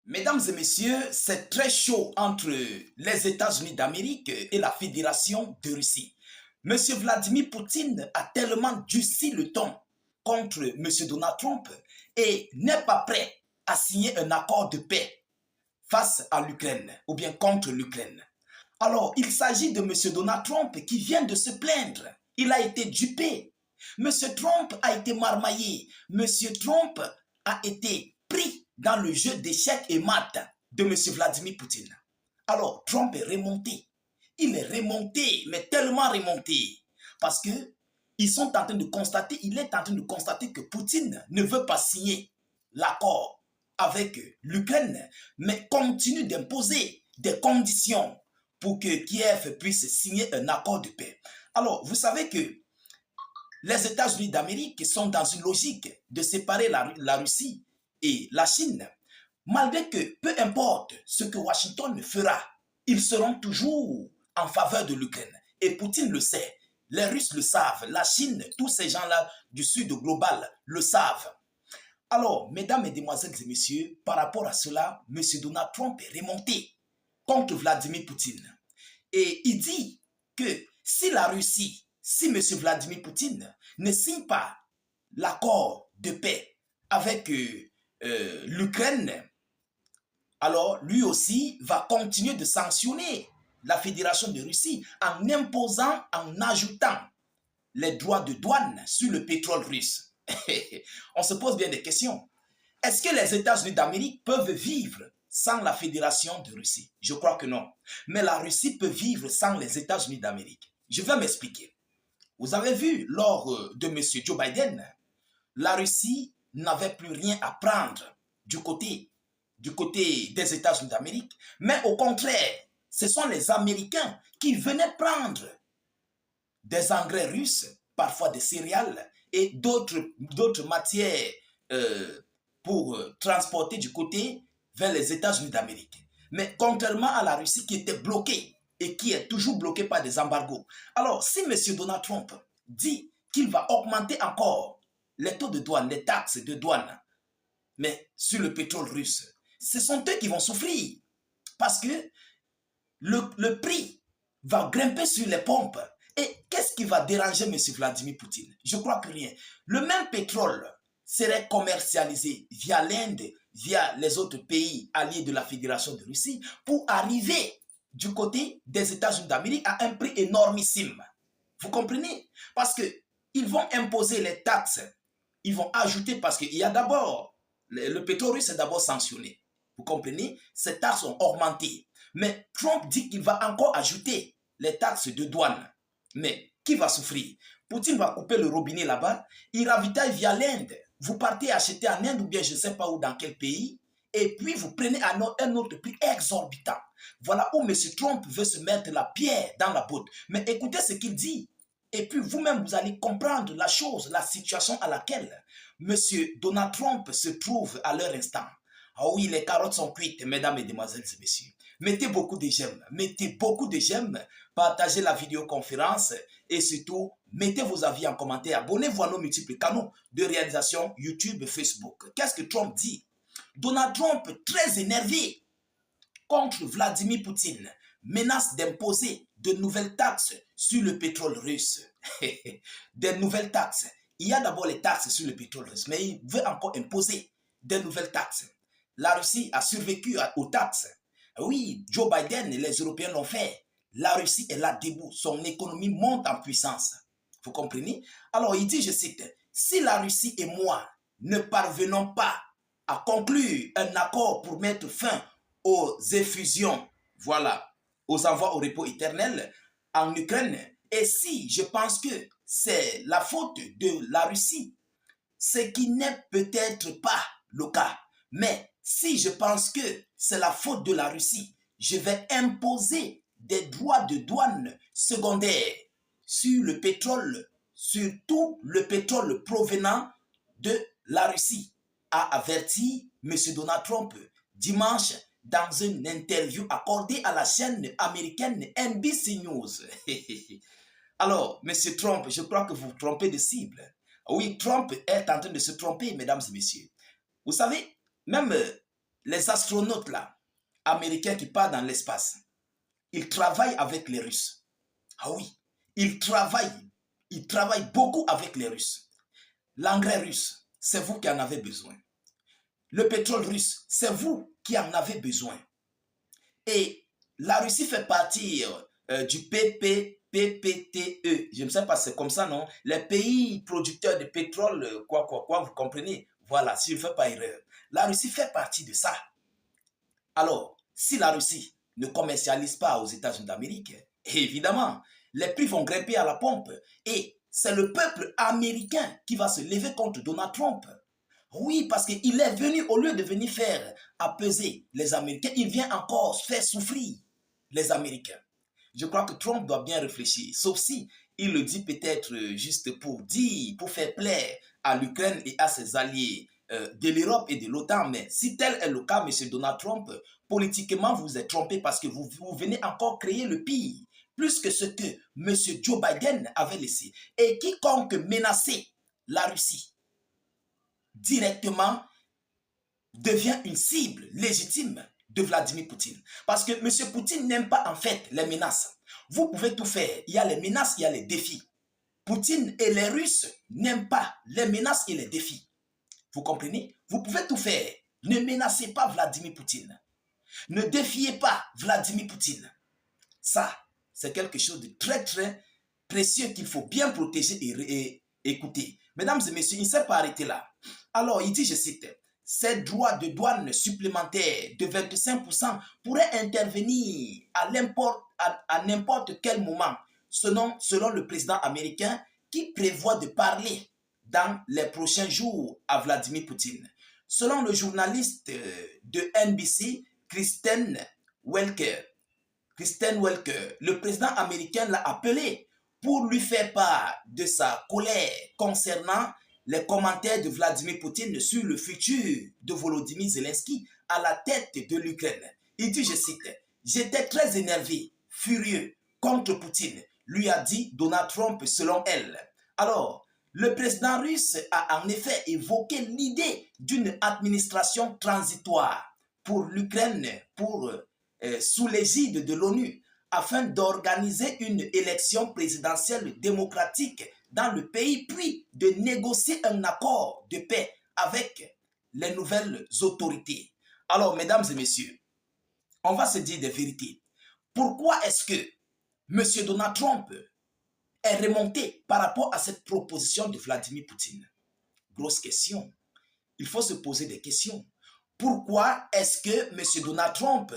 Mesdames et messieurs, c'est très chaud entre les États-Unis d'Amérique et la Fédération de Russie. Monsieur Vladimir Poutine a tellement durci le ton contre Monsieur Donald Trump et n'est pas prêt à signer un accord de paix face à l'Ukraine ou bien contre l'Ukraine. Alors, il s'agit de Monsieur Donald Trump qui vient de se plaindre. Il a été dupé. Monsieur Trump a été marmaillé. Monsieur Trump a été pris dans le jeu d'échecs et maths de M. Vladimir Poutine. Alors, Trump est remonté. Il est remonté, mais tellement remonté. Parce que il est en train de constater que Poutine ne veut pas signer l'accord avec l'Ukraine, mais continue d'imposer des conditions pour que Kiev puisse signer un accord de paix. Alors, vous savez que les États-Unis d'Amérique sont dans une logique de séparer la Russie et la Chine, malgré que peu importe ce que Washington fera, ils seront toujours en faveur de l'Ukraine. Et Poutine le sait, les Russes le savent, la Chine, tous ces gens-là du Sud global le savent. Alors, mesdames, mesdemoiselles et messieurs, par rapport à cela, M. Donald Trump est remonté contre Vladimir Poutine. Et il dit que si la Russie, si M. Vladimir Poutine ne signe pas l'accord de paix avec l'Ukraine, alors lui aussi va continuer de sanctionner la Fédération de Russie en imposant, en ajoutant les droits de douane sur le pétrole russe. On se pose bien des questions. Est-ce que les États-Unis d'Amérique peuvent vivre sans la Fédération de Russie? Je crois que non. Mais la Russie peut vivre sans les États-Unis d'Amérique. Je vais m'expliquer. Vous avez vu, lors de M. Joe Biden, la Russie n'avait plus rien à prendre du côté des États-Unis d'Amérique, mais au contraire, ce sont les Américains qui venaient prendre des engrais russes, parfois des céréales et d'autres matières pour transporter du côté vers les États-Unis d'Amérique. Mais contrairement à la Russie qui était bloquée et qui est toujours bloquée par des embargos. Alors, si M. Donald Trump dit qu'il va augmenter encore les taux de douane, les taxes de douane, mais sur le pétrole russe, ce sont eux qui vont souffrir parce que le prix va grimper sur les pompes. Et qu'est-ce qui va déranger M. Vladimir Poutine? Je crois que rien. Le même pétrole serait commercialisé via l'Inde, via les autres pays alliés de la Fédération de Russie, pour arriver du côté des États-Unis d'Amérique à un prix énormissime. Vous comprenez? Parce qu'ils vont imposer les taxes, ils vont ajouter, parce qu'il y a d'abord, le pétrole russe est d'abord sanctionné. Vous comprenez? Ces taxes ont augmenté. Mais Trump dit qu'il va encore ajouter les taxes de douane. Mais qui va souffrir? Poutine va couper le robinet là-bas, il ravitaille via l'Inde. Vous partez acheter en Inde ou bien je ne sais pas où, dans quel pays, et puis vous prenez un autre prix exorbitant. Voilà où M. Trump veut se mettre la pierre dans la botte. Mais écoutez ce qu'il dit. Et puis vous-même, vous allez comprendre la chose, la situation à laquelle M. Donald Trump se trouve à leur instant. Ah oui, les carottes sont cuites, mesdames, mesdemoiselles et messieurs. Mettez beaucoup de j'aime, partagez la vidéoconférence et surtout, mettez vos avis en commentaire. Abonnez-vous à nos multiples canaux de réalisation YouTube et Facebook. Qu'est-ce que Trump dit? Donald Trump, très énervé contre Vladimir Poutine, menace d'imposer de nouvelles taxes sur le pétrole russe. Des nouvelles taxes. Il y a d'abord les taxes sur le pétrole russe, mais il veut encore imposer des nouvelles taxes. La Russie a survécu aux taxes. Oui, Joe Biden et les Européens l'ont fait. La Russie est là debout. Son économie monte en puissance. Vous comprenez? Alors il dit, je cite, si la Russie et moi ne parvenons pas à conclure un accord pour mettre fin aux effusions, voilà, aux envois au repos éternel en Ukraine, et si je pense que c'est la faute de la Russie, ce qui n'est peut-être pas le cas, mais si je pense que c'est la faute de la Russie, je vais imposer des droits de douane secondaires sur le pétrole, surtout le pétrole provenant de la Russie, a averti M. Donald Trump dimanche dans une interview accordée à la chaîne américaine NBC News. Alors, M. Trump, je crois que vous vous trompez de cible. Oui, Trump est en train de se tromper, mesdames et messieurs. Vous savez, même les astronautes là, américains qui partent dans l'espace, ils travaillent avec les Russes. Ah oui, ils travaillent beaucoup avec les Russes. L'engrais russe, c'est vous qui en avez besoin. Le pétrole russe, c'est vous qui en avez besoin. Et la Russie fait partie du PPTE. Je ne sais pas si c'est comme ça, non? Les pays producteurs de pétrole, vous comprenez? Voilà, si je ne fais pas erreur. La Russie fait partie de ça. Alors, si la Russie ne commercialise pas aux États-Unis d'Amérique, évidemment, les prix vont grimper à la pompe. Et c'est le peuple américain qui va se lever contre Donald Trump. Oui, parce qu'il est venu, au lieu de venir faire apaiser les Américains, il vient encore faire souffrir les Américains. Je crois que Trump doit bien réfléchir, sauf si il le dit peut-être juste pour dire, pour faire plaire à l'Ukraine et à ses alliés de l'Europe et de l'OTAN. Mais si tel est le cas, M. Donald Trump, politiquement, vous êtes trompé parce que vous venez encore créer le pire, plus que ce que M. Joe Biden avait laissé. Et quiconque menaçait la Russie directement devient une cible légitime de Vladimir Poutine. Parce que M. Poutine n'aime pas en fait les menaces. Vous pouvez tout faire. Il y a les menaces, il y a les défis. Poutine et les Russes n'aiment pas les menaces et les défis. Vous comprenez? Vous pouvez tout faire. Ne menacez pas Vladimir Poutine. Ne défiez pas Vladimir Poutine. Ça, c'est quelque chose de très, très précieux qu'il faut bien protéger et écouter. Mesdames et messieurs, il ne s'est pas arrêté là. Alors, il dit, je cite, ces droits de douane supplémentaires de 25% pourraient intervenir à n'importe quel moment, selon le président américain qui prévoit de parler dans les prochains jours à Vladimir Poutine. Selon le journaliste de NBC, Kristen Welker, le président américain l'a appelé pour lui faire part de sa colère concernant les commentaires de Vladimir Poutine sur le futur de Volodymyr Zelensky à la tête de l'Ukraine. Il dit, je cite, « J'étais très énervé, furieux contre Poutine », lui a dit Donald Trump selon elle. Alors, le président russe a en effet évoqué l'idée d'une administration transitoire pour l'Ukraine, sous l'égide de l'ONU, afin d'organiser une élection présidentielle démocratique dans le pays, puis de négocier un accord de paix avec les nouvelles autorités. Alors, mesdames et messieurs, on va se dire des vérités. Pourquoi est-ce que M. Donald Trump est remonté par rapport à cette proposition de Vladimir Poutine? Grosse question. Il faut se poser des questions. Pourquoi est-ce que M. Donald Trump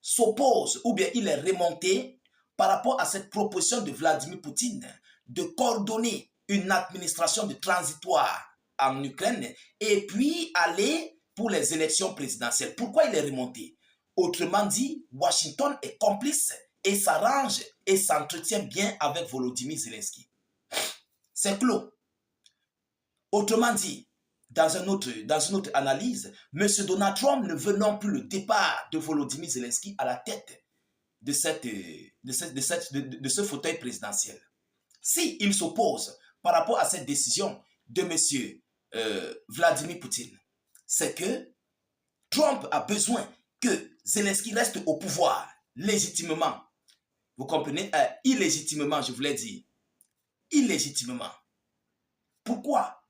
s'oppose ou bien il est remonté par rapport à cette proposition de Vladimir Poutine de coordonner une administration de transitoire en Ukraine et puis aller pour les élections présidentielles? Pourquoi il est remonté? Autrement dit, Washington est complice et s'arrange et s'entretient bien avec Volodymyr Zelensky. C'est clos. Autrement dit, dans une autre analyse, M. Donald Trump ne veut non plus le départ de Volodymyr Zelensky à la tête de ce fauteuil présidentiel. S'il s'oppose par rapport à cette décision de M. Vladimir Poutine, c'est que Trump a besoin que Zelensky reste au pouvoir légitimement. Vous comprenez? Illégitimement, je voulais dire. Illégitimement. Pourquoi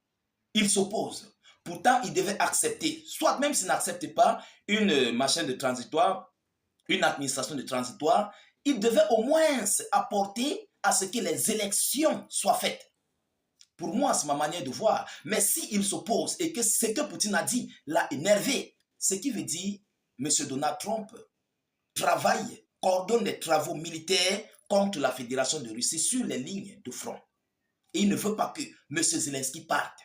il s'oppose? Pourtant, il devait accepter, soit même s'il n'accepte pas une machine de transitoire, une administration de transitoire, il devait au moins apporter à ce que les élections soient faites. Pour moi, c'est ma manière de voir. Mais s'il s'oppose et que ce que Poutine a dit l'a énervé, ce qui veut dire M. Donald Trump travaille, coordonne les travaux militaires contre la Fédération de Russie sur les lignes de front. Et il ne veut pas que M. Zelensky parte.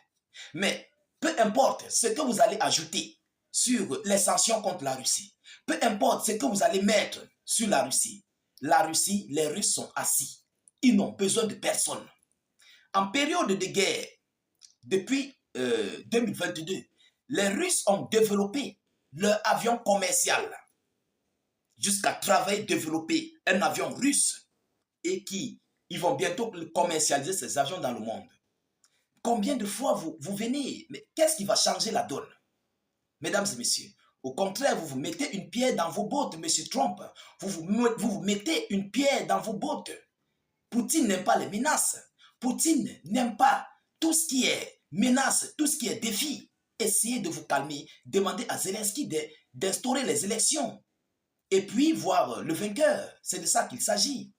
Mais peu importe ce que vous allez ajouter sur les sanctions contre la Russie, peu importe ce que vous allez mettre sur la Russie, les Russes sont assis. Ils n'ont besoin de personne. En période de guerre, depuis 2022, les Russes ont développé leur avion commercial jusqu'à travailler, développer un avion russe et ils vont bientôt commercialiser ces avions dans le monde. Combien de fois vous venez, mais qu'est-ce qui va changer la donne? Mesdames et messieurs, Au contraire, vous vous mettez une pierre dans vos bottes, M. Trump. Vous mettez une pierre dans vos bottes. Poutine n'aime pas les menaces. Poutine n'aime pas tout ce qui est menace, tout ce qui est défi. Essayez de vous calmer. Demandez à Zelensky d'instaurer les élections. Et puis voir le vainqueur. C'est de ça qu'il s'agit.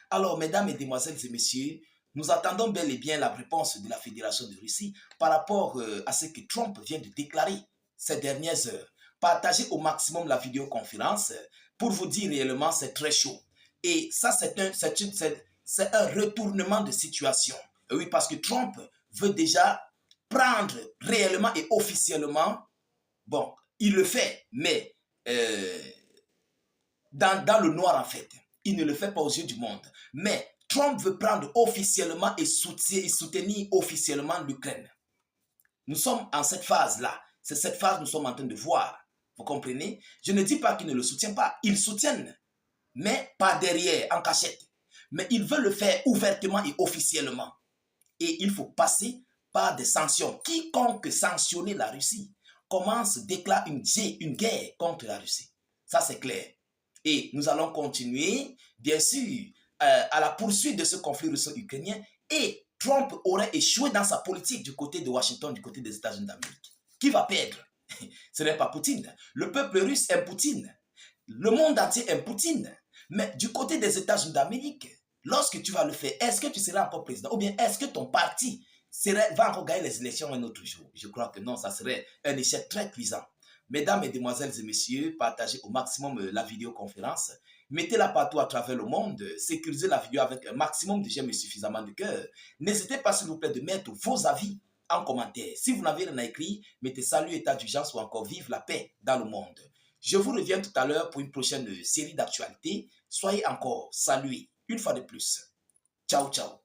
Alors, mesdames, mesdemoiselles et messieurs, nous attendons bel et bien la réponse de la Fédération de Russie par rapport à ce que Trump vient de déclarer ces dernières heures. Partagez au maximum la vidéoconférence pour vous dire réellement c'est très chaud. Et ça, c'est un retournement de situation. Et oui, parce que Trump veut déjà prendre réellement et officiellement, bon, il le fait, mais dans le noir en fait. Il ne le fait pas aux yeux du monde. Mais Trump veut prendre officiellement et soutenir officiellement l'Ukraine. Nous sommes en cette phase-là. C'est cette phase que nous sommes en train de voir. Vous comprenez? Je ne dis pas qu'ils ne le soutiennent pas. Ils soutiennent, mais pas derrière, en cachette. Mais ils veulent le faire ouvertement et officiellement. Et il faut passer par des sanctions. Quiconque sanctionne la Russie déclare une guerre contre la Russie. Ça, c'est clair. Et nous allons continuer, bien sûr, à la poursuite de ce conflit russo-ukrainien. Et Trump aurait échoué dans sa politique du côté de Washington, du côté des États-Unis d'Amérique. Qui va perdre? Ce n'est pas Poutine. Le peuple russe aime Poutine. Le monde entier aime Poutine. Mais du côté des États-Unis d'Amérique, lorsque tu vas le faire, est-ce que tu seras encore président? Ou bien est-ce que ton parti va encore gagner les élections un autre jour? Je crois que non, ça serait un échec très cuisant. Mesdames, mesdemoiselles et messieurs, partagez au maximum la vidéoconférence. Mettez-la partout à travers le monde. Sécurisez la vidéo avec un maximum de j'aime et suffisamment de cœur. N'hésitez pas, s'il vous plaît, de mettre vos avis en commentaire. Si vous n'avez rien à écrire, mettez salut, état d'urgence ou encore vive la paix dans le monde. Je vous reviens tout à l'heure pour une prochaine série d'actualités. Soyez encore salués une fois de plus. Ciao, ciao.